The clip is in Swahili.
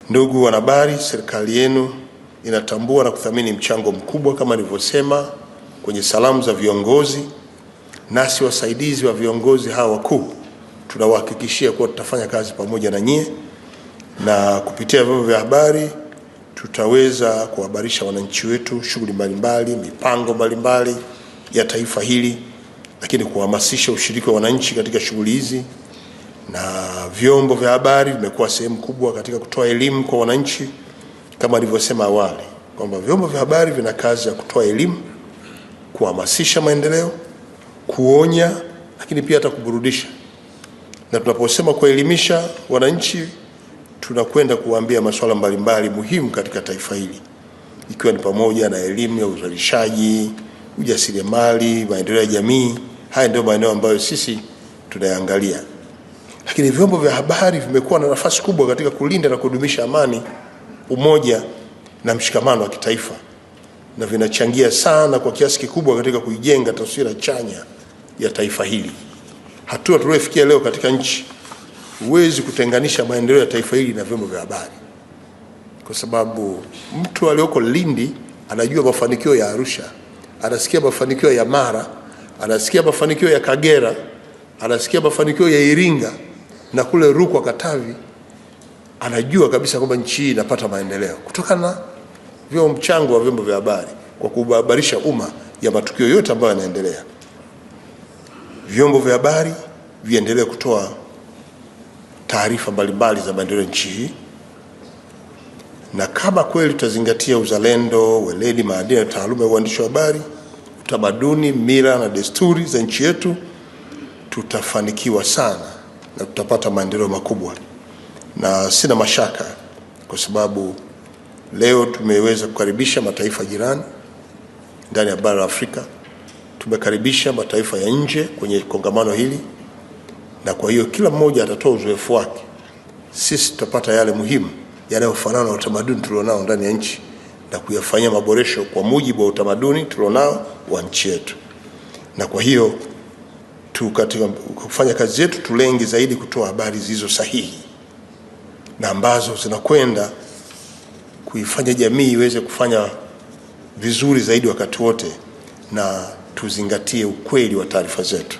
Ndugu wanahabari, serikali yenu inatambua na kuthamini mchango mkubwa kama nilivyosema kwenye salamu za viongozi. Nasi wasaidizi wa viongozi hawa wakuu tunawahakikishia kuwa tutafanya kazi pamoja na nyie, na kupitia vyombo vya habari tutaweza kuhabarisha wananchi wetu shughuli mbalimbali, mipango mbalimbali ya taifa hili, lakini kuhamasisha ushiriki wa wananchi katika shughuli hizi. Na vyombo vya habari vimekuwa sehemu kubwa katika kutoa elimu kwa wananchi, kama nilivyosema awali kwamba vyombo vya habari vina kazi ya kutoa elimu, kuhamasisha maendeleo, kuonya, lakini pia hata kuburudisha. Na tunaposema kuelimisha wananchi, tunakwenda kuambia masuala mbalimbali muhimu katika taifa hili, ikiwa ni pamoja na elimu ya uzalishaji, ujasiriamali, maendeleo ya jamii. Haya ndio maeneo ambayo sisi tunayaangalia. Lakini vyombo vya habari vimekuwa na nafasi kubwa katika kulinda na kudumisha amani, umoja na mshikamano wa kitaifa, na vinachangia sana kwa kiasi kikubwa katika kuijenga taswira chanya ya taifa hili. Hatua tuliyofikia leo katika nchi, huwezi kutenganisha maendeleo ya taifa hili na vyombo vya habari, kwa sababu mtu aliyoko Lindi anajua mafanikio ya Arusha, anasikia mafanikio ya Mara, anasikia mafanikio ya Kagera, anasikia mafanikio ya Iringa na kule Rukwa, Katavi. Anajua kabisa kwamba nchi hii inapata maendeleo kutokana na mchango wa vyombo vya habari kwa kuhabarisha umma ya matukio yote ambayo yanaendelea. Vyombo vya habari viendelee kutoa taarifa mbalimbali za maendeleo ya nchi hii, na kama kweli tutazingatia uzalendo, weledi, maadili na taaluma ya uandishi wa habari, utamaduni, mila na desturi za nchi yetu, tutafanikiwa sana na tutapata maendeleo makubwa. Na sina mashaka, kwa sababu leo tumeweza kukaribisha mataifa jirani ndani ya bara la Afrika, tumekaribisha mataifa ya nje kwenye kongamano hili, na kwa hiyo kila mmoja atatoa uzoefu wake. Sisi tutapata yale muhimu yanayofanana na utamaduni tulionao ndani ya nchi na kuyafanyia maboresho kwa mujibu wa utamaduni tulionao wa nchi yetu. Na kwa hiyo katika kufanya kazi yetu tulenge zaidi kutoa habari zilizo sahihi na ambazo zinakwenda kuifanya jamii iweze kufanya vizuri zaidi wakati wote, na tuzingatie ukweli wa taarifa zetu.